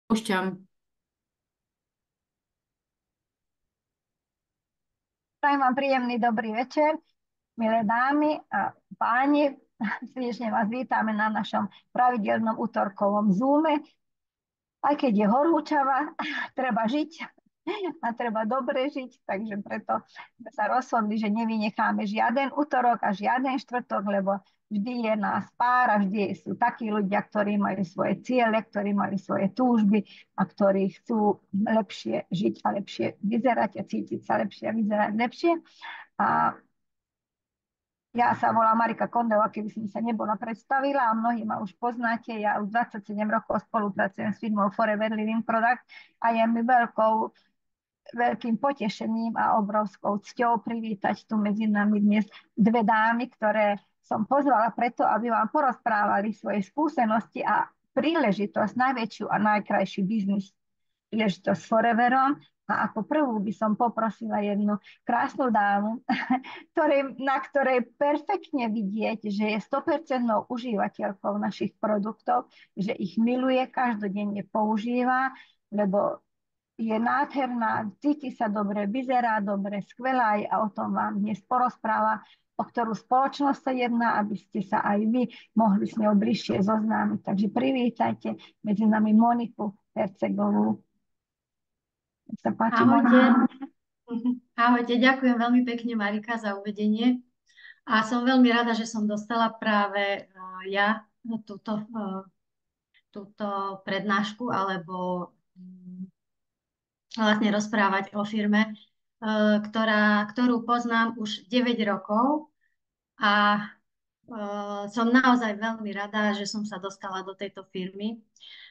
Púšťam. Prajem vám príjemný dobrý večer, milé dámy a páni. Srdečne vás vítame na našom pravidelnom útorkovom Zoome. Aj keď je horúčava, treba žiť a treba dobre žiť, takže preto sme sa rozhodli, že nevynecháme žiaden útorok a žiaden štvrtok, lebo vždy je nás pár a vždy sú takí ľudia, ktorí majú svoje ciele, ktorí majú svoje túžby a ktorí chcú lepšie žiť a lepšie vyzerať a cítiť sa lepšie a vyzerať lepšie. A ja sa volám Marika Kondová, keby som sa nebola predstavila a mnohí ma už poznáte. Ja už 27 rokov spolupracujem s firmou Forever Living Product a je mi veľkým potešením a obrovskou cťou privítať tu medzi nami dnes dve dámy, ktoré som pozvala preto, aby vám porozprávali svoje skúsenosti a príležitosť, najväčšiu a najkrajší biznis príležitosť s Foreverom. A ako prvú by som poprosila jednu krásnu dámu, na ktorej perfektne vidieť, že je 100% užívateľkou našich produktov, že ich miluje, každodenne používa, lebo je nádherná, cíti sa dobre, vyzerá dobre, skvelá je a o tom vám dnes porozpráva, o ktorú spoločnosť sa jedná, aby ste sa aj vy mohli s ňou bližšie zoznámiť. Takže privítajte medzi nami Moniku Hercegovú. Nech sa páči, Ahojte. Monika. Ahojte, ďakujem veľmi pekne Marika za uvedenie a som veľmi rada, že som dostala práve ja túto prednášku alebo vlastne rozprávať o firme, ktorú poznám už 9 rokov a som naozaj veľmi rada, že som sa dostala do tejto firmy.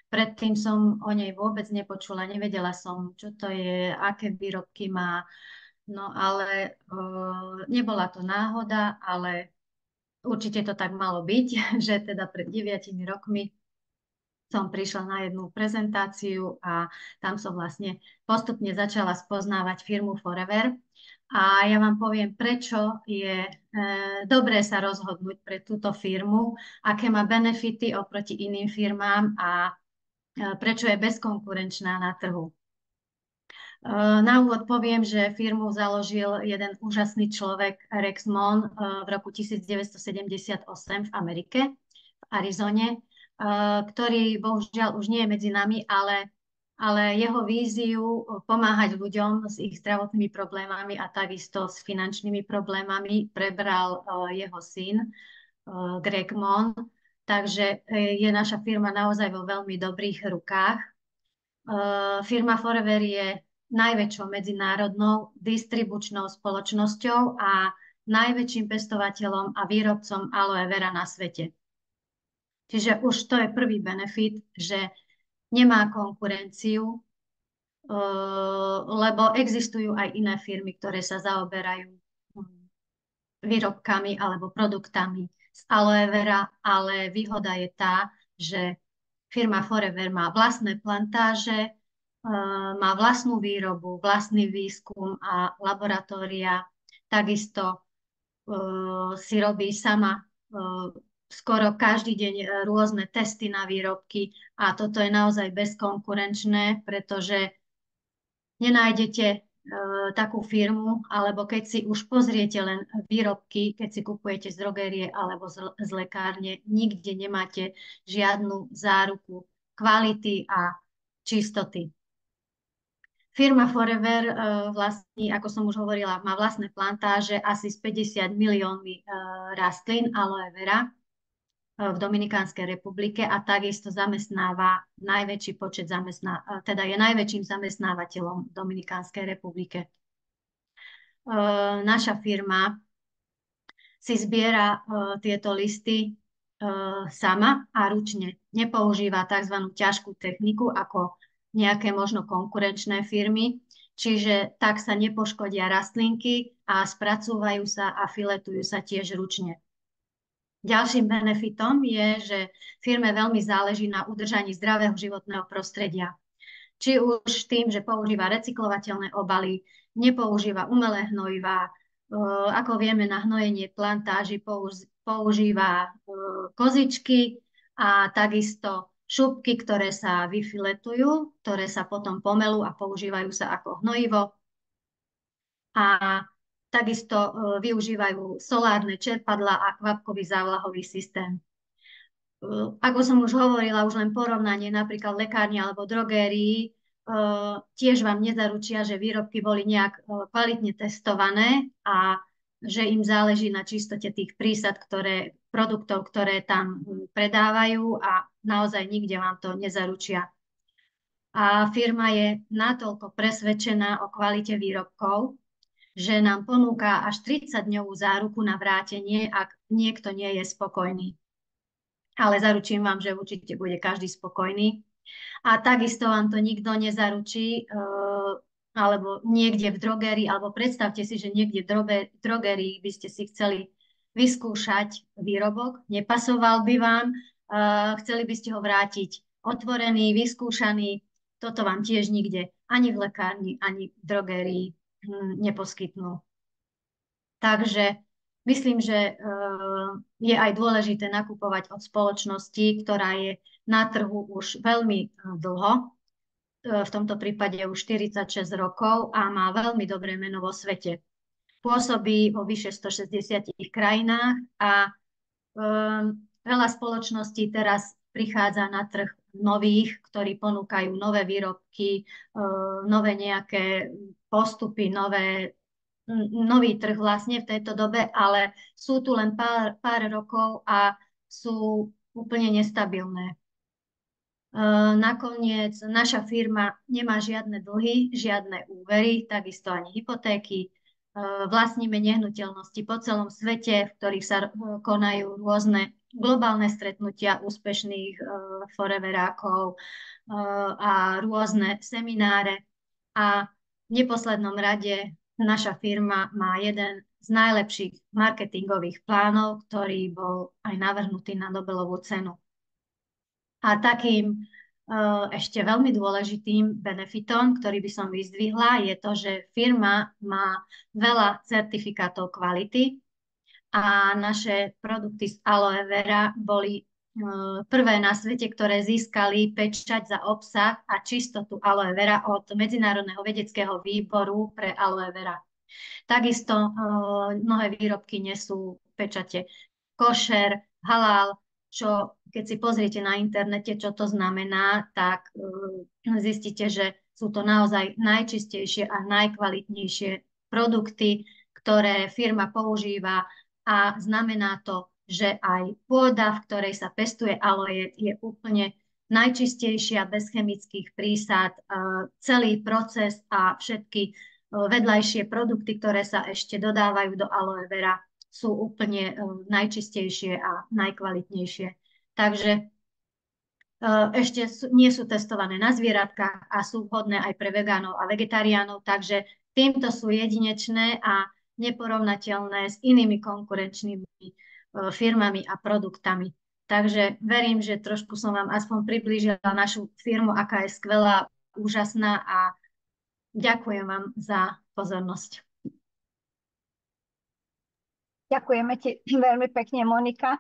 Predtým som o nej vôbec nepočula, nevedela som, čo to je, aké výrobky má. No ale nebola to náhoda, ale určite to tak malo byť, že teda pred 9 rokmi som prišla na jednu prezentáciu a tam som vlastne postupne začala spoznávať firmu Forever. A ja vám poviem, prečo je dobré sa rozhodnúť pre túto firmu, aké má benefity oproti iným firmám a prečo je bezkonkurenčná na trhu. Na úvod poviem, že firmu založil jeden úžasný človek, Rex Mon, v roku 1978 v Amerike, v Arizone, ktorý bohužiaľ už nie je medzi nami, ale jeho víziu pomáhať ľuďom s ich zdravotnými problémami a takisto s finančnými problémami prebral jeho syn, Greg Mon. Takže je naša firma naozaj vo veľmi dobrých rukách. Firma Forever je najväčšou medzinárodnou distribučnou spoločnosťou a najväčším pestovateľom a výrobcom aloe vera na svete. Čiže už to je prvý benefit, že nemá konkurenciu, lebo existujú aj iné firmy, ktoré sa zaoberajú výrobkami alebo produktami z aloe vera, ale výhoda je tá, že firma Forever má vlastné plantáže, má vlastnú výrobu, vlastný výskum a laboratória. Takisto si robí sama skoro každý deň rôzne testy na výrobky a toto je naozaj bezkonkurenčné, pretože nenájdete takú firmu, alebo keď si už pozriete len výrobky, keď si kupujete z drogérie alebo z lekárne, nikde nemáte žiadnu záruku kvality a čistoty. Firma Forever vlastní, ako som už hovorila, má vlastné plantáže asi s 50 miliónmi rastlín aloe vera v Dominikánskej republike a takisto zamestnáva najväčší počet teda je najväčším zamestnávateľom v Dominikánskej republike. Naša firma si zbiera tieto listy sama a ručne. Nepoužíva tzv. Ťažkú techniku ako nejaké možno konkurenčné firmy, čiže tak sa nepoškodia rastlinky a spracúvajú sa a filetujú sa tiež ručne. Ďalším benefitom je, že firme veľmi záleží na udržaní zdravého životného prostredia. Či už tým, že používa recyklovateľné obaly, nepoužíva umelé hnojivá, ako vieme, na hnojenie plantáži používa kozičky a takisto šupky, ktoré sa vyfiletujú, ktoré sa potom pomelú a používajú sa ako hnojivo. A takisto využívajú solárne čerpadlá a kvapkový závlahový systém. Ako som už hovorila, už len porovnanie napríklad lekárni alebo drogérii tiež vám nezaručia, že výrobky boli nejak kvalitne testované a že im záleží na čistote tých prísad, produktov, ktoré tam predávajú a naozaj nikde vám to nezaručia. A firma je natoľko presvedčená o kvalite výrobkov, že nám ponúka až 30-dňovú záruku na vrátenie, ak niekto nie je spokojný. Ale zaručím vám, že určite bude každý spokojný. A takisto vám to nikto nezaručí, alebo niekde v drogérii, alebo predstavte si, že niekde v drogérii by ste si chceli vyskúšať výrobok, nepasoval by vám, chceli by ste ho vrátiť otvorený, vyskúšaný, toto vám tiež nikde ani v lekárni, ani v drogérii neposkytnú. Takže myslím, že je aj dôležité nakupovať od spoločnosti, ktorá je na trhu už veľmi dlho, v tomto prípade už 46 rokov a má veľmi dobré meno vo svete. Pôsobí vo vyše 160 krajinách a veľa spoločností teraz prichádza na trh nových, ktorí ponúkajú nové výrobky, nové nejaké postupy, nový trh vlastne v tejto dobe, ale sú tu len pár rokov a sú úplne nestabilné. Nakoniec naša firma nemá žiadne dlhy, žiadne úvery, takisto ani hypotéky. Vlastníme nehnuteľnosti po celom svete, v ktorých sa konajú rôzne globálne stretnutia úspešných foreverákov a rôzne semináre. A v neposlednom rade naša firma má jeden z najlepších marketingových plánov, ktorý bol aj navrhnutý na Nobelovú cenu. A takým ešte veľmi dôležitým benefitom, ktorý by som vyzdvihla, je to, že firma má veľa certifikátov kvality a naše produkty z aloe vera boli prvé na svete, ktoré získali pečať za obsah a čistotu aloe vera od Medzinárodného vedeckého výboru pre aloe vera. Takisto mnohé výrobky nesú pečate košer, halal, čo keď si pozriete na internete, čo to znamená, tak zistíte, že sú to naozaj najčistejšie a najkvalitnejšie produkty, ktoré firma používa a znamená to, že aj pôda, v ktorej sa pestuje aloe, je úplne najčistejšia, bez chemických prísad. Celý proces a všetky vedľajšie produkty, ktoré sa ešte dodávajú do aloe vera, sú úplne najčistejšie a najkvalitnejšie. Takže ešte nie sú testované na zvieratkách a sú vhodné aj pre vegánov a vegetariánov, takže týmto sú jedinečné a neporovnateľné s inými konkurenčnými firmami a produktami. Takže verím, že trošku som vám aspoň priblížila našu firmu, aká je skvelá, úžasná a ďakujem vám za pozornosť. Ďakujeme ti veľmi pekne, Monika.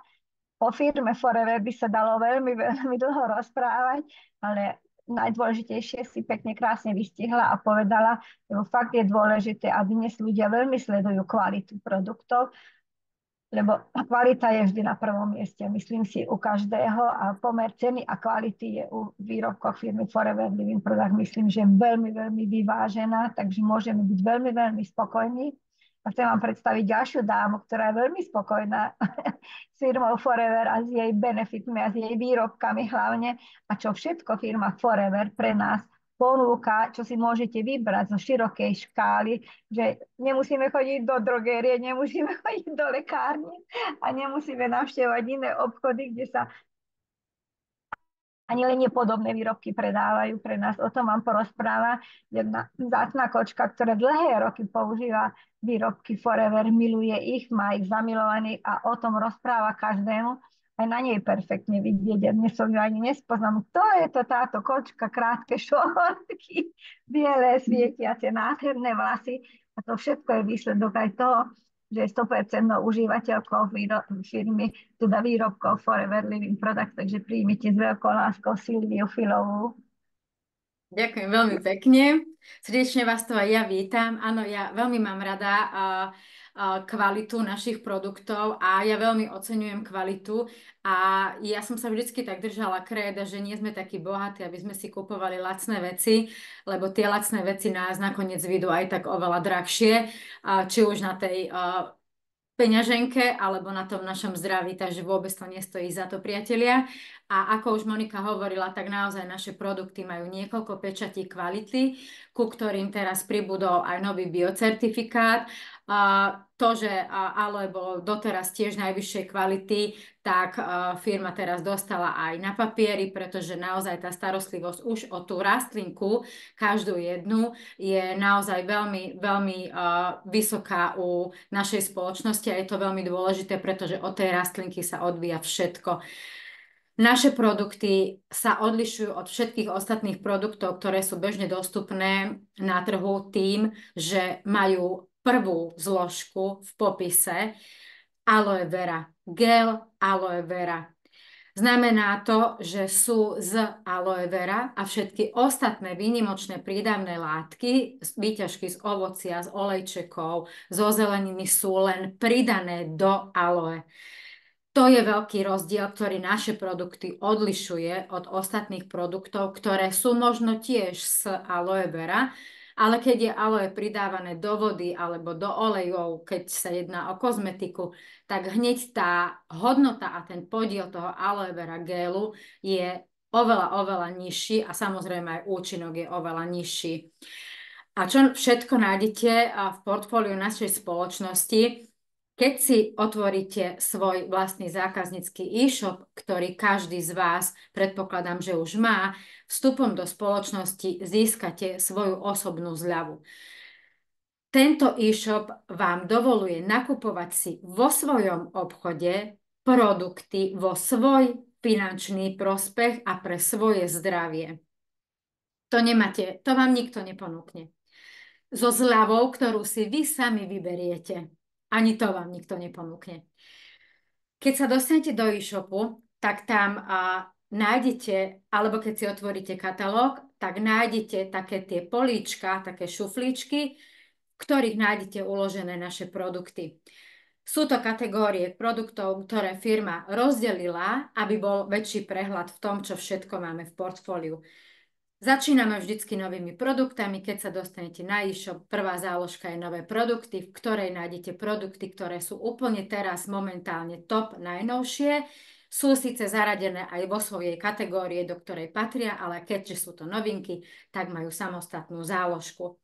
O firme Forever by sa dalo veľmi, veľmi dlho rozprávať, ale najdôležitejšie si pekne krásne vystihla a povedala, že fakt je dôležité a dnes ľudia veľmi sledujú kvalitu produktov, lebo kvalita je vždy na prvom mieste, myslím si, u každého a pomer ceny a kvality je u výrobkov firmy Forever Living Product, myslím, že veľmi, veľmi vyvážená, takže môžeme byť veľmi, veľmi spokojní. A chcem vám predstaviť ďalšiu dámu, ktorá je veľmi spokojná s firmou Forever a s jej benefitmi a s jej výrobkami hlavne. A čo všetko firma Forever pre nás ponúka, čo si môžete vybrať zo širokej škály, že nemusíme chodiť do drogérie, nemusíme chodiť do lekárne a nemusíme navštevovať iné obchody, kde sa ani len nepodobné výrobky predávajú pre nás. O tom vám porozpráva jedna vzácna kočka, ktorá dlhé roky používa výrobky Forever, miluje ich, má ich zamilovaných a o tom rozpráva každému. Aj na nej perfektne vidieť. Ja dnes som ju ani nespoznám. Kto je to táto kočka? Krátke šortky, biele, svietiace, nádherné vlasy. A to všetko je výsledok aj toho, že je 100% užívateľkou firmy, teda výrobkov Forever Living Products, takže príjmite s veľkou láskou Silviu Filovú. Ďakujem veľmi pekne. Srdečne vás to aj ja vítam. Áno, ja veľmi mám rada kvalitu našich produktov a ja veľmi oceňujem kvalitu a ja som sa vždycky tak držala kréda, že nie sme takí bohatí, aby sme si kupovali lacné veci, lebo tie lacné veci nás nakoniec vidú aj tak oveľa drahšie, či už na tej peňaženke alebo na tom našom zdraví, takže vôbec to nestojí za to, priatelia. A ako už Monika hovorila, tak naozaj naše produkty majú niekoľko pečatí kvality, ku ktorým teraz pribudol aj nový biocertifikát. To, že aloe bolo doteraz tiež najvyššej kvality, tak firma teraz dostala aj na papieri, pretože naozaj tá starostlivosť už o tú rastlinku, každú jednu, je naozaj veľmi, veľmi vysoká u našej spoločnosti a je to veľmi dôležité, pretože od tej rastlinky sa odvíja všetko. Naše produkty sa odlišujú od všetkých ostatných produktov, ktoré sú bežne dostupné na trhu tým, že majú prvú zložku v popise aloe vera, gel aloe vera. Znamená to, že sú z aloe vera a všetky ostatné výnimočné prídavné látky, výťažky z ovocia, z olejčekov, zo zeleniny sú len pridané do aloe. To je veľký rozdiel, ktorý naše produkty odlišuje od ostatných produktov, ktoré sú možno tiež z aloe vera, ale keď je aloe pridávané do vody alebo do olejov, keď sa jedná o kozmetiku, tak hneď tá hodnota a ten podiel toho aloe vera gélu je oveľa, oveľa nižší a samozrejme aj účinok je oveľa nižší. A čo všetko nájdete v portfóliu našej spoločnosti? Keď si otvoríte svoj vlastný zákaznícky e-shop, ktorý každý z vás, predpokladám, že už má, vstupom do spoločnosti získate svoju osobnú zľavu. Tento e-shop vám dovoluje nakupovať si vo svojom obchode produkty vo svoj finančný prospech a pre svoje zdravie. To nemáte, to vám nikto neponúkne. So zľavou, ktorú si vy sami vyberiete. Ani to vám nikto neponúkne. Keď sa dostanete do e-shopu, tak tam nájdete, alebo keď si otvoríte katalóg, tak nájdete také tie políčka, také šuflíčky, v ktorých nájdete uložené naše produkty. Sú to kategórie produktov, ktoré firma rozdelila, aby bol väčší prehľad v tom, čo všetko máme v portfóliu. Začíname vždycky novými produktami. Keď sa dostanete na e-shop, prvá záložka je nové produkty, v ktorej nájdete produkty, ktoré sú úplne teraz momentálne top, najnovšie. Sú síce zaradené aj vo svojej kategórie, do ktorej patria, ale keďže sú to novinky, tak majú samostatnú záložku.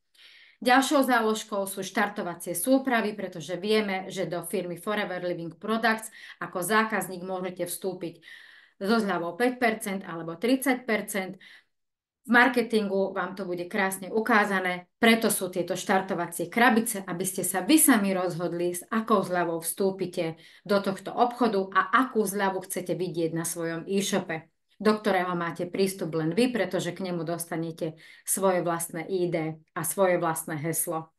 Ďalšou záložkou sú štartovacie súpravy, pretože vieme, že do firmy Forever Living Products ako zákazník môžete vstúpiť so zľavou 5% alebo 30%. V marketingu vám to bude krásne ukázané, preto sú tieto štartovacie krabice, aby ste sa vy sami rozhodli, s akou zľavou vstúpite do tohto obchodu a akú zľavu chcete vidieť na svojom e-shope, do ktorého máte prístup len vy, pretože k nemu dostanete svoje vlastné ID a svoje vlastné heslo.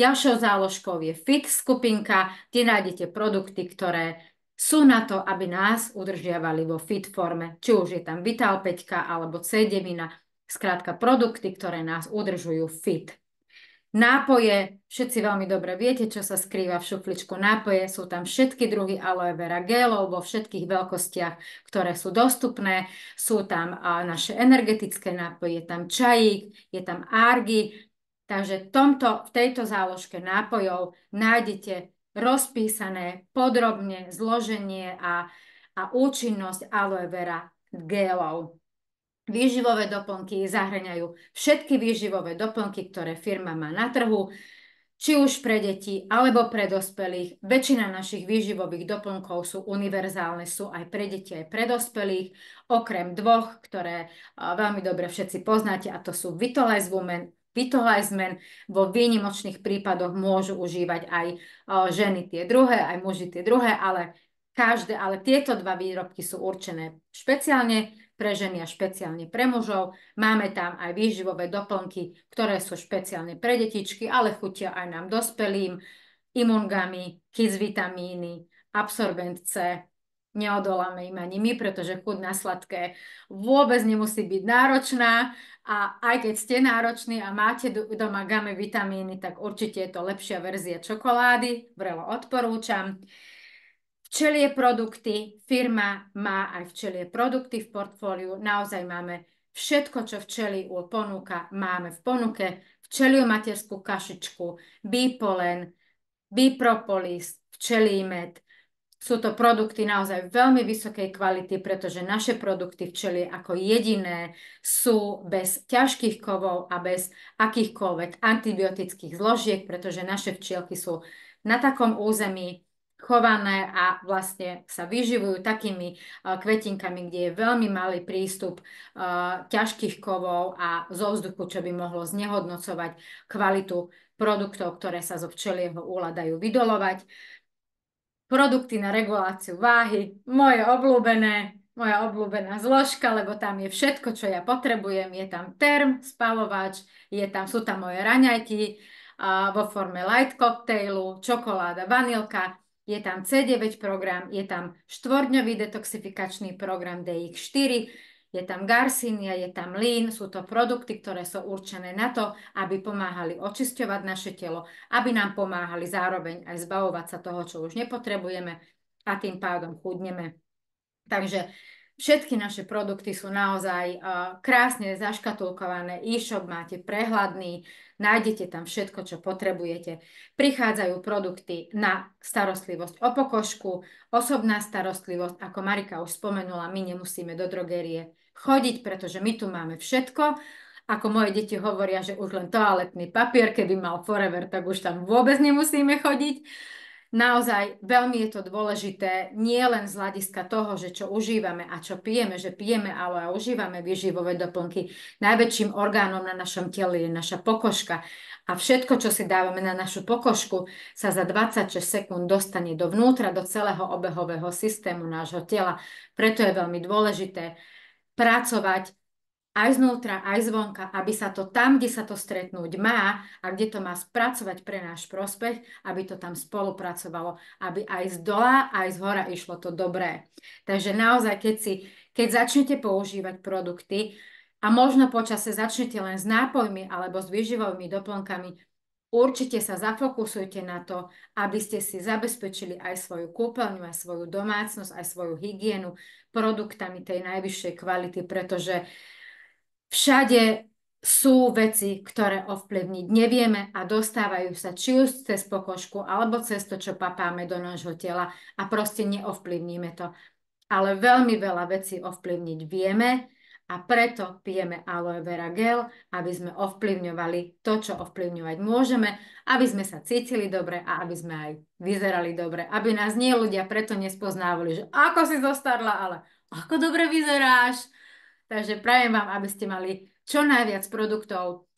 Ďalšou záložkou je Fit skupinka, kde nájdete produkty, ktoré sú na to, aby nás udržiavali vo fit forme, či už je tam Vital 5 alebo C9, skrátka produkty, ktoré nás udržujú fit. Nápoje, všetci veľmi dobre viete, čo sa skrýva v šufličku nápoje, sú tam všetky druhy aloe vera gelov vo všetkých veľkostiach, ktoré sú dostupné, sú tam naše energetické nápoje, je tam čajík, je tam argi, takže v tejto záložke nápojov nájdete rozpísané podrobne zloženie a účinnosť aloe vera gelov. Výživové doplnky zahŕňajú všetky výživové doplnky, ktoré firma má na trhu, či už pre deti alebo pre dospelých. Väčšina našich výživových doplnkov sú univerzálne, sú aj pre deti, aj pre dospelých, okrem dvoch, ktoré veľmi dobre všetci poznáte, a to sú Vitalize Women, Vitalize Men. Vo výnimočných prípadoch môžu užívať aj ženy tie druhé, aj muži tie druhé, ale tieto dva výrobky sú určené špeciálne pre ženy a špeciálne pre mužov. Máme tam aj výživové doplnky, ktoré sú špeciálne pre detičky, ale chutia aj nám dospelým. Imungami, Kids vitamíny, Absorbent C. Neodoláme im ani my, pretože chuť na sladké vôbec nemusí byť náročná a aj keď ste nároční a máte doma game vitamíny, tak určite je to lepšia verzia čokolády, vrelo odporúčam. Včelie produkty, firma má aj včelie produkty v portfóliu, naozaj máme všetko, čo včelí ponúka, máme v ponuke, včeliu materskú kašičku, bipolen, bipropolis, včelí med. Sú to produkty naozaj veľmi vysokej kvality, pretože naše produkty včelie ako jediné sú bez ťažkých kovov a bez akýchkoľvek antibiotických zložiek, pretože naše včielky sú na takom území chované a vlastne sa vyživujú takými kvetinkami, kde je veľmi malý prístup ťažkých kovov a zo vzduchu, čo by mohlo znehodnocovať kvalitu produktov, ktoré sa zo včelieho úla dajú vydolovať. Produkty na reguláciu váhy, moja obľúbená zložka, lebo tam je všetko, čo ja potrebujem. Je tam term, spalovač, sú tam moje raňajky vo forme light cocktailu, čokoláda, vanilka, je tam C9 program, je tam 4-dňový detoxifikačný program DX4, je tam Garcinia, je tam Lean, sú to produkty, ktoré sú určené na to, aby pomáhali očisťovať naše telo, aby nám pomáhali zároveň aj zbavovať sa toho, čo už nepotrebujeme a tým pádom chudneme. Takže všetky naše produkty sú naozaj krásne zaškatulkované, e-shop máte prehľadný, nájdete tam všetko, čo potrebujete. Prichádzajú produkty na starostlivosť o pokožku, osobná starostlivosť, ako Marika už spomenula, my nemusíme do drogérie chodiť, pretože my tu máme všetko. Ako moje deti hovoria, že už len toaletný papier, keby mal Forever, tak už tam vôbec nemusíme chodiť. Naozaj veľmi je to dôležité, nie len z hľadiska toho, že čo užívame a čo pijeme, že pijeme ale a užívame výživové doplnky. Najväčším orgánom na našom tele je naša pokožka a všetko, čo si dávame na našu pokožku, sa za 26 sekúnd dostane dovnútra, do celého obehového systému nášho tela. Preto je veľmi dôležité pracovať aj znútra, aj zvonka, aby sa to tam, kde sa to stretnúť má a kde to má spracovať pre náš prospech, aby to tam spolupracovalo, aby aj z dola, aj z hora išlo to dobré. Takže naozaj, keď začnete používať produkty a možno počase začnete len s nápojmi alebo s výživovými doplnkami, určite sa zafokusujte na to, aby ste si zabezpečili aj svoju kúpeľňu, aj svoju domácnosť, aj svoju hygienu produktami tej najvyššej kvality, pretože všade sú veci, ktoré ovplyvniť nevieme a dostávajú sa či už cez pokožku alebo cez to, čo papáme do nášho tela a proste neovplyvníme to. Ale veľmi veľa vecí ovplyvniť vieme a preto pijeme aloe vera gel, aby sme ovplyvňovali to, čo ovplyvňovať môžeme, aby sme sa cítili dobre a aby sme aj vyzerali dobre. Aby nás nie ľudia preto nespoznávali, že ako si zostarla, ale ako dobre vyzeráš. Takže prajem vám, aby ste mali čo najviac produktov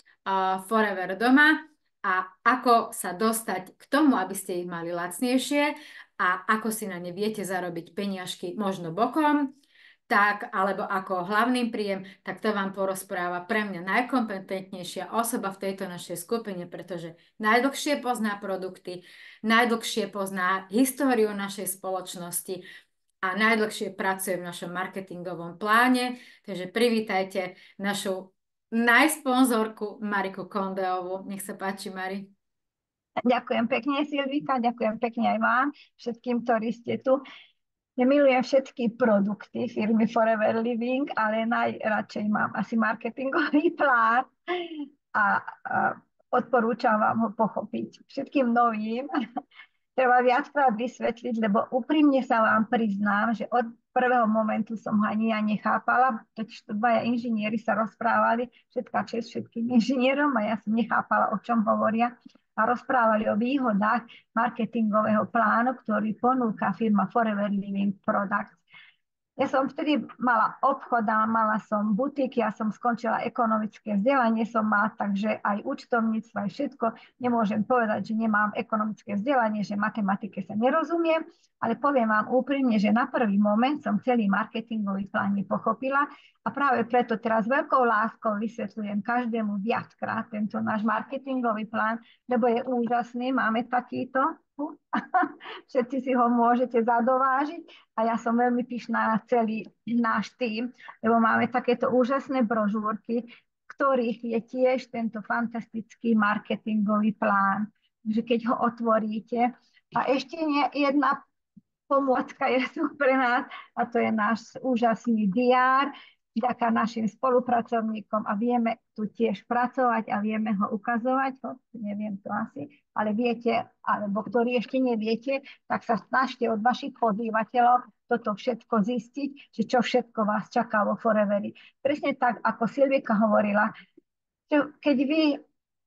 Forever doma a ako sa dostať k tomu, aby ste ich mali lacnejšie a ako si na ne viete zarobiť peniažky možno bokom, tak, alebo ako hlavným príjem, tak to vám porozpráva pre mňa najkompetentnejšia osoba v tejto našej skupine, pretože najdlhšie pozná produkty, najdlhšie pozná históriu našej spoločnosti a najdlhšie pracuje v našom marketingovom pláne. Takže privítajte našu najsponzorku Mariku Kondeovú. Nech sa páči, Mari. Ďakujem pekne, Silvika, ďakujem pekne aj vám, všetkým, ktorí ste tu. Ja milujem všetky produkty firmy Forever Living, ale najradšej mám asi marketingový plán a odporúčam vám ho pochopiť všetkým novým. Treba viackrát vysvetliť, lebo úprimne sa vám priznám, že od prvého momentu som ho ani ja nechápala, totiž to dvaja inžinieri sa rozprávali, všetká česť všetkým inžinierom a ja som nechápala, o čom hovoria a rozprávali o výhodách marketingového plánu, ktorý ponúka firma Forever Living Products. Ja som vtedy mala obchod a mala som butiky, ja som skončila ekonomické vzdelanie, som mala, takže aj účtovníctvo, aj všetko. Nemôžem povedať, že nemám ekonomické vzdelanie, že matematike sa nerozumiem, ale poviem vám úprimne, že na prvý moment som celý marketingový plán nepochopila a práve preto teraz veľkou láskou vysvetľujem každému viackrát tento náš marketingový plán, lebo je úžasný, máme takýto. Všetci si ho môžete zadovážiť a ja som veľmi pyšná na celý náš tým, lebo máme takéto úžasné brožúrky, ktorých je tiež tento fantastický marketingový plán. Takže keď ho otvoríte, a ešte jedna pomôcka je tu pre nás a to je náš úžasný diár, vďaka našim spolupracovníkom a vieme tu tiež pracovať a vieme ho ukazovať, neviem to asi, ale viete, alebo ktorí ešte neviete, tak sa snažte od vašich podývateľov toto všetko zistiť, že čo všetko vás čaká vo Foreveri. Presne tak, ako Silvika hovorila, že keď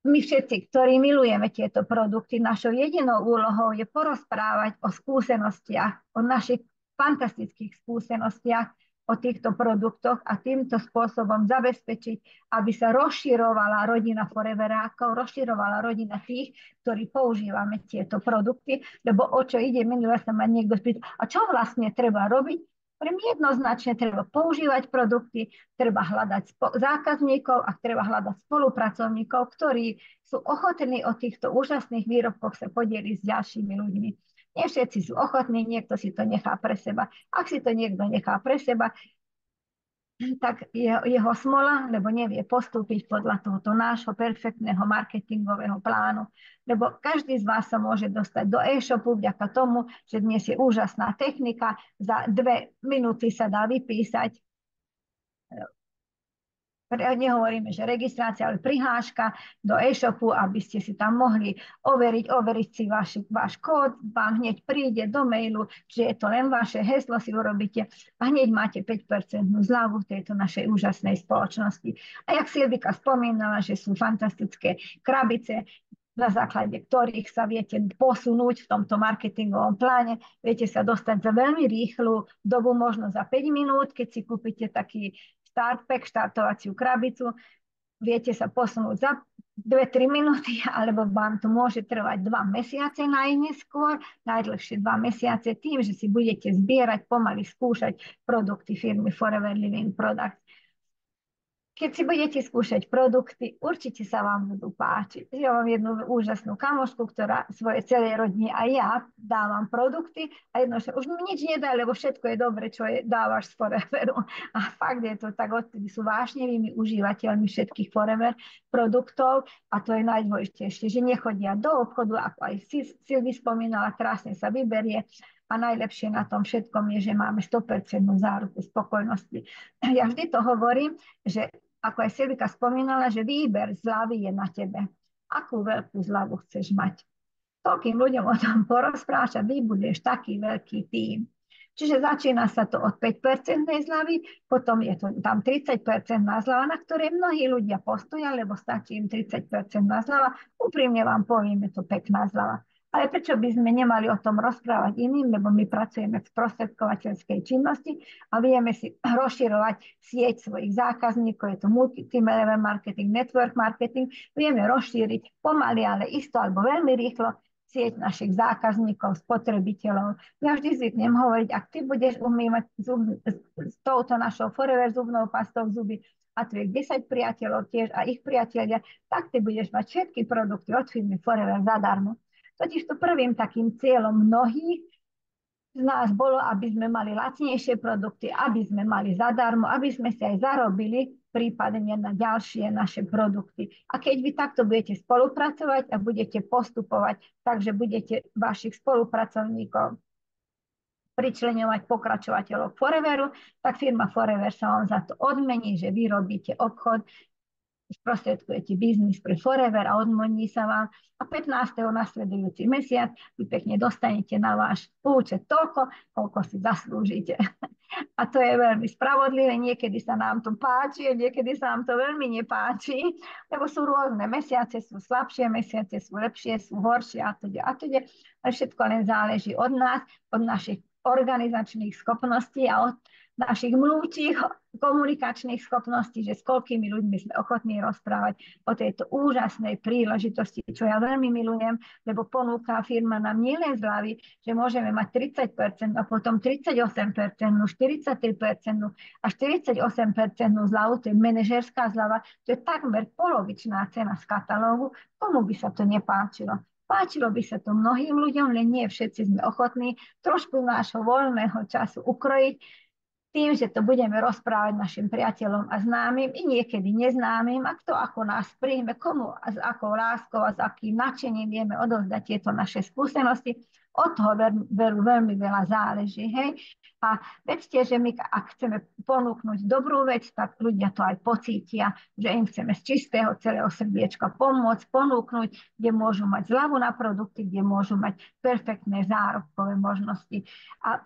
my všetci, ktorí milujeme tieto produkty, našou jedinou úlohou je porozprávať o skúsenostiach, o našich fantastických skúsenostiach, o týchto produktoch a týmto spôsobom zabezpečiť, aby sa rozširovala rodina foreverákov, rozširovala rodina tých, ktorí používame tieto produkty, lebo o čo ide, minule sa ma niekto spýtal, a čo vlastne treba robiť? Jednoznačne treba používať produkty, treba hľadať zákazníkov a treba hľadať spolupracovníkov, ktorí sú ochotní o týchto úžasných výrobkoch sa podeliť s ďalšími ľuďmi. Nie všetci sú ochotní, niekto si to nechá pre seba. Ak si to niekto nechá pre seba, tak jeho smola, lebo nevie postúpiť podľa tohoto nášho perfektného marketingového plánu. Lebo každý z vás sa môže dostať do e-shopu vďaka tomu, že dnes je úžasná technika. Za 2 minúty sa dá vypísať, nehovoríme, že registrácia, ale prihláška do e-shopu, aby ste si tam mohli overiť si váš kód, vám hneď príde do mailu, že je to len vaše heslo, si urobíte a hneď máte 5% zľavu v tejto našej úžasnej spoločnosti. A jak Silvika spomínala, že sú fantastické krabice, na základe ktorých sa viete posunúť v tomto marketingovom pláne, viete sa dostať za veľmi rýchlu dobu, možno za 5 minút, keď si kúpite taký start pack, štartovaciu krabicu, viete sa posunúť za 2-3 minúty, alebo vám to môže trvať 2 mesiace najneskôr, najdlhšie 2 mesiace, tým, že si budete zbierať, pomaly skúšať produkty firmy Forever Living Products. Keď si budete skúšať produkty, určite sa vám budú páčiť. Ja mám jednu úžasnú kamošku, ktorá svojej celej rodine a ja dávam produkty a jedno, že už mi nič nedá, lebo všetko je dobre, čo dávaš z Foreveru. A fakt je to tak, odtedy sú vášnevými užívateľmi všetkých Forever produktov a to je najdôležitejšie, že nechodia do obchodu, ako aj Silvi spomínala, krásne sa vyberie. A najlepšie na tom všetkom je, že máme 100% záruku spokojnosti. Ja vždy to hovorím, že ako aj Silvika spomínala, že výber zľavy je na tebe. Akú veľkú zľavu chceš mať? Toľkým ľuďom o tom porozprávaš a vybuduješ taký veľký tím. Čiže začína sa to od 5% zľavy, potom je to tam 30% zľava, na ktorej mnohí ľudia postoja, lebo stačí im 30% zľava. Úprimne vám poviem, je to pekná zľava. Ale prečo by sme nemali o tom rozprávať iným, lebo my pracujeme v sprostredkovateľskej činnosti a vieme si rozširovať sieť svojich zákazníkov, je to multi-level marketing, network marketing, vieme rozšíriť pomaly, ale isto alebo veľmi rýchlo sieť našich zákazníkov, spotrebiteľov. Ja vždy zvyknem hovoriť, ak ty budeš umývať s touto našou Forever zubnou pastou zuby a tu je 10 priateľov tiež a ich priatelia, tak ty budeš mať všetky produkty od firmy Forever zadarmo. Totiž to prvým takým cieľom mnohých z nás bolo, aby sme mali lacnejšie produkty, aby sme mali zadarmo, aby sme si aj zarobili prípadne na ďalšie naše produkty. A keď vy takto budete spolupracovať a budete postupovať, takže budete vašich spolupracovníkov pričleňovať pokračovateľov Foreveru, tak firma Forever sa vám za to odmení, že vy robíte obchod, sprostredkujete biznis pre Forever a odmení sa vám a 15. nasledujúci mesiac vy pekne dostanete na váš účet toľko, koľko si zaslúžite. A to je veľmi spravodlivé, niekedy sa nám to páči, niekedy sa nám to veľmi nepáči, lebo sú rôzne mesiace, sú slabšie mesiace, sú lepšie, sú horšie a teda. Ale všetko len záleží od nás, od našich organizačných schopností a od našich mluvčích komunikačných schopností, že s koľkými ľuďmi sme ochotní rozprávať o tejto úžasnej príležitosti, čo ja veľmi milujem, lebo ponúka firma nám nielen zľavy, že môžeme mať 30% a potom 38%, 43% a 48% zľavu, to je manažerská zľava, to je takmer polovičná cena z katalógu. Komu by sa to nepáčilo? Páčilo by sa to mnohým ľuďom, len nie všetci sme ochotní trošku nášho voľného času ukrojiť tým, že to budeme rozprávať našim priateľom a známym i niekedy neznámym, a kto ako nás príjme, komu a s akou láskou a s akým nadšením vieme odovzdať tieto naše skúsenosti. Od toho veru veľmi veľa záleží. Hej? A vedzte, že my, ak chceme ponúknuť dobrú vec, tak ľudia to aj pocítia, že im chceme z čistého celého srdiečka pomôcť, ponúknuť, kde môžu mať zľavu na produkty, kde môžu mať perfektné zárobkové možnosti. A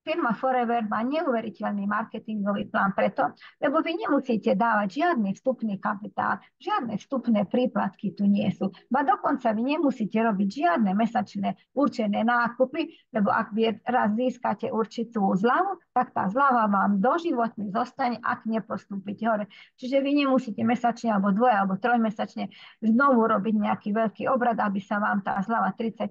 firma Forever má neuveriteľný marketingový plán preto, lebo vy nemusíte dávať žiadny vstupný kapitál, žiadne vstupné príplatky tu nie sú. Ba dokonca vy nemusíte robiť žiadne mesačné určené nákupy, lebo ak vy raz získate určitú zľavu, tak tá zľava vám doživotne zostane, ak nepostúpite hore. Čiže vy nemusíte mesačne alebo trojmesačne znovu robiť nejaký veľký obrad, aby sa vám tá zľava 30%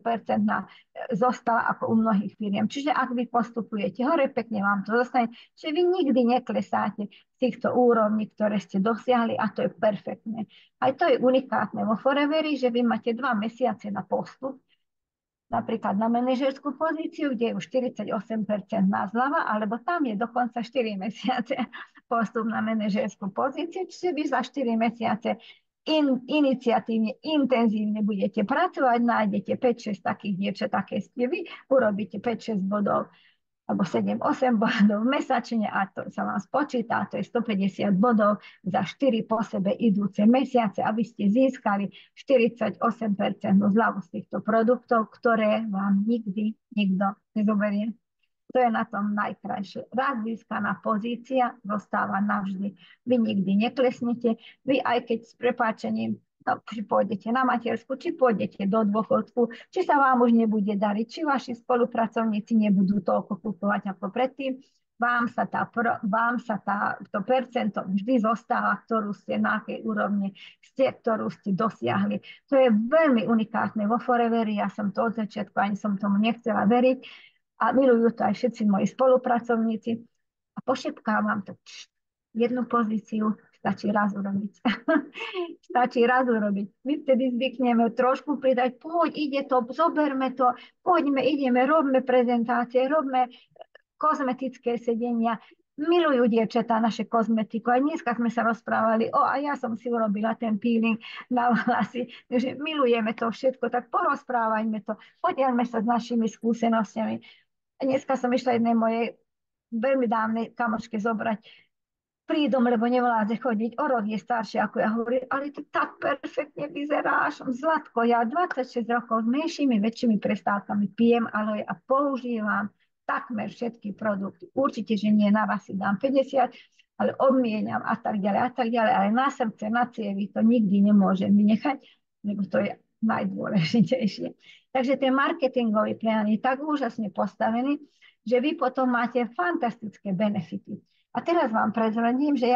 zostala ako u mnohých firiem. Čiže ak vy postupujete hore, pekne vám to zostane, že vy nikdy neklesáte z týchto úrovní, ktoré ste dosiahli, a to je perfektné. Aj to je unikátne vo Foreveri, že vy máte 2 mesiace na postup, napríklad na manažerskú pozíciu, kde je už 48% zľava, alebo tam je dokonca 4 mesiace postup na manažerskú pozíciu, čiže vy za 4 mesiace iniciatívne, intenzívne budete pracovať, nájdete 5-6 takých dievčat, také ste vy, urobíte 5-6 bodov alebo 7-8 bodov mesačne a to sa vám spočíta, to je 150 bodov za 4 po sebe idúce mesiace, aby ste získali 48% zľavu z týchto produktov, ktoré vám nikdy nikto nezoberie. To je na tom najkrajšie. Raz získaná pozícia zostáva navždy. Vy nikdy neklesnete. Vy aj keď s prepáčením, či pôjdete na matersku, či pôjdete do dôchodku, či sa vám už nebude dariť, či vaši spolupracovníci nebudú toľko kupovať ako predtým, vám sa to percento vždy zostáva, ktorú ste na akej úrovni ste, ktorú ste dosiahli. To je veľmi unikátne vo Foreveri. Ja som to od začiatku, ani som tomu nechcela veriť. A milujú to aj všetci moji spolupracovníci. A pošepkávam to. Jednu pozíciu stačí raz urobiť. Stačí raz urobiť. My vtedy zvykneme trošku pridať, poď, ide to, zoberme to, poďme, ideme, robme prezentácie, robme kozmetické sedenia. Milujú dievčatá naše kozmetiku. Aj dneska sme sa rozprávali, a ja som si urobila ten peeling na vlasy. Takže milujeme to všetko, tak porozprávajme to. Podelme sa s našimi skúsenostiami. Dneska som išla jednej mojej veľmi dávnej kamoške zobrať prídom, lebo nevládze chodiť. O rok je staršia ako ja. Hovorí, ale ty tak perfektne vyzeráš. Zlatko, ja 26 rokov s menšími, väčšími prestávkami pijem aloe a používam takmer všetky produkty. Určite, že nie na vás si dám 50, ale obmieniam a tak ďalej, ale na srdce, na cievy to nikdy nemôžem vynechať, lebo to je najdôležitejšie. Takže ten marketingový plán je tak úžasne postavený, že vy potom máte fantastické benefity. A teraz vám prezradím, že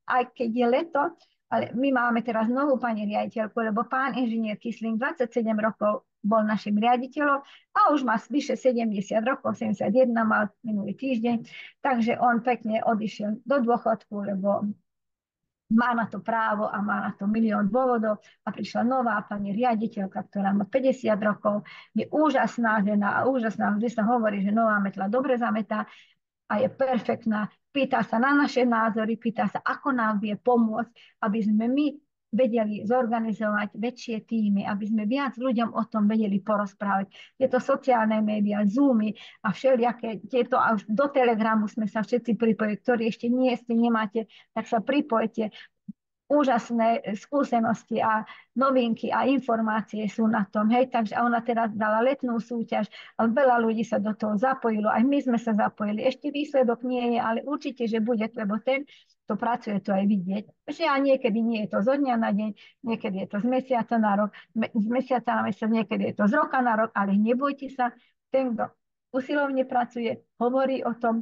aj keď je leto, ale my máme teraz novú pani riaditeľku, lebo pán inžinier Kysling 27 rokov bol našim riaditeľom a už má vyše 70 rokov, 71 mal minulý týždeň, takže on pekne odišiel do dôchodku, lebo má na to právo a má na to milión dôvodov a prišla nová pani riaditeľka, ktorá má 50 rokov, je úžasná žena a úžasná, vždy sa hovorí, že nová metla dobre zametá a je perfektná, pýta sa na naše názory, pýta sa, ako nám vie pomôcť, aby sme my vedeli zorganizovať väčšie týmy, aby sme viac ľuďom o tom vedeli porozprávať. Tieto sociálne médiá, Zoomy a všelijaké tieto, a už do Telegramu sme sa všetci pripojili, ktorí ešte nie ste, nemáte, tak sa pripojte. Úžasné skúsenosti a novinky a informácie sú na tom. Hej, takže ona teraz dala letnú súťaž a veľa ľudí sa do toho zapojilo. Aj my sme sa zapojili. Ešte výsledok nie je, ale určite, že bude, lebo ten, kto pracuje, to aj vidieť. Že a niekedy nie je to zo dňa na deň, niekedy je to z mesiaca na rok, z mesiaca na mesiac, niekedy je to z roka na rok, ale nebojte sa, ten, kto usilovne pracuje, hovorí o tom,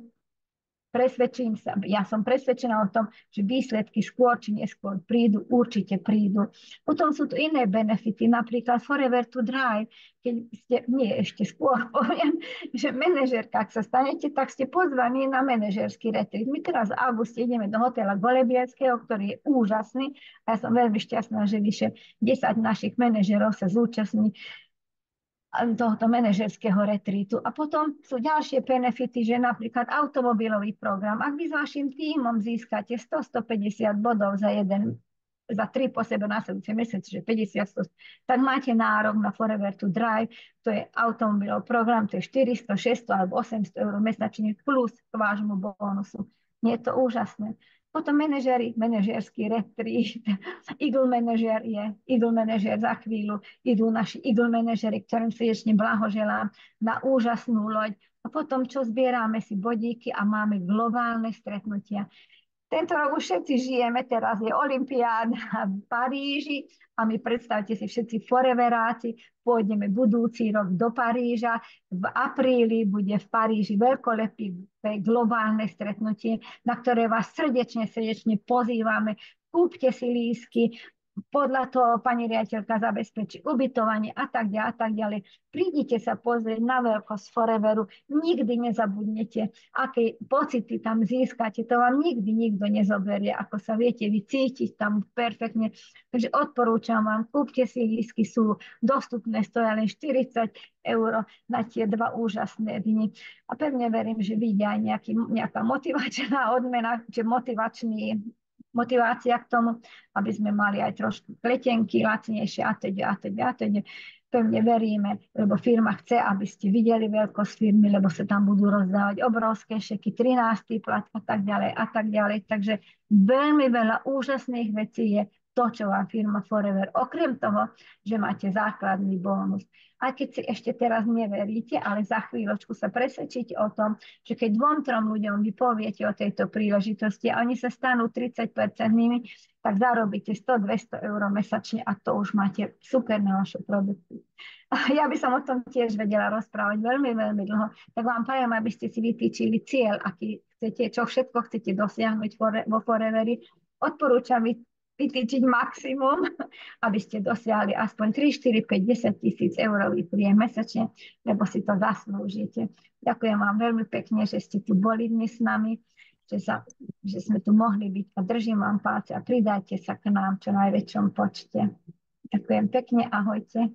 presvedčím sa, ja som presvedčená o tom, že výsledky skôr či neskôr prídu, určite prídu. Potom sú tu iné benefity, napríklad Forever to Drive, keď ste, nie ešte skôr poviem, že manažérka, ak sa stanete, tak ste pozvaní na manažerský retreat. My teraz v auguste ideme do hotela Golebiackého, ktorý je úžasný a ja som veľmi šťastná, že vyše 10 našich manažerov sa zúčastní tohoto manažerského retrítu. A potom sú ďalšie benefity, že napríklad automobilový program. Ak vy s vašim tímom získate 100-150 bodov za 3 po sebe následujúce mesiace, že 50, 100, tak máte nárok na Forever to Drive, to je automobilový program, to je 400, 600 alebo 800 eur mesačne plus k vášmu bonusu. Nie je to úžasné. Potom manažerský retreat, Eagle Manager za chvíľu, idú naši Eagle Manažeri, ktorým srdečne blahoželám na úžasnú loď. A potom, čo zbierame si bodíky a máme globálne stretnutia. Tento rok už všetci žijeme, teraz je olympiáda v Paríži a my predstavte si všetci foreveráci, pôjdeme budúci rok do Paríža, v apríli bude v Paríži veľkolepé globálne stretnutie, na ktoré vás srdečne pozývame. Kúpte si lístky, podľa toho pani riaditeľka zabezpečí ubytovanie a tak ďalej. Prídite sa pozrieť na veľkosť Foreveru, nikdy nezabudnete, aké pocity tam získate, to vám nikdy nikto nezoberie, ako sa viete vy cítiť tam perfektne. Takže odporúčam vám, kúpte si lístky, sú dostupné, stoja len 40 eur na tie 2 úžasné dni. A pevne verím, že vyjde aj nejaká motivačná odmena, či motivácia k tomu, aby sme mali aj trošku letenky lacnejšie a teda. Pevne veríme, lebo firma chce, aby ste videli veľkosť firmy, lebo sa tam budú rozdávať obrovské šeky, 13. plat a tak ďalej. Takže veľmi veľa úžasných vecí je to, čo vám firma Forever. Okrem toho, že máte základný bónus. Aj keď si ešte teraz neveríte, ale za chvíľočku sa presvedčíte o tom, že keď 2-3 ľuďom vy poviete o tejto príležitosti a oni sa stanú 30%, tak zarobíte 100-200 eur mesačne a to už máte super na vašu produkciu. Ja by som o tom tiež vedela rozprávať veľmi, veľmi dlho. Tak vám prajem, aby ste si vytýčili cieľ, aký chcete, čo všetko chcete dosiahnuť vo Foreveri. Odporúčam vytýčiť maximum, aby ste dosiahli aspoň 3, 4, 5, 10 tisíc eurový príjem mesačne, lebo si to zaslúžite. Ďakujem vám veľmi pekne, že ste tu boli dnes s nami, že sme tu mohli byť a držím vám palce a pridajte sa k nám čo najväčšom počte. Ďakujem pekne, ahojte.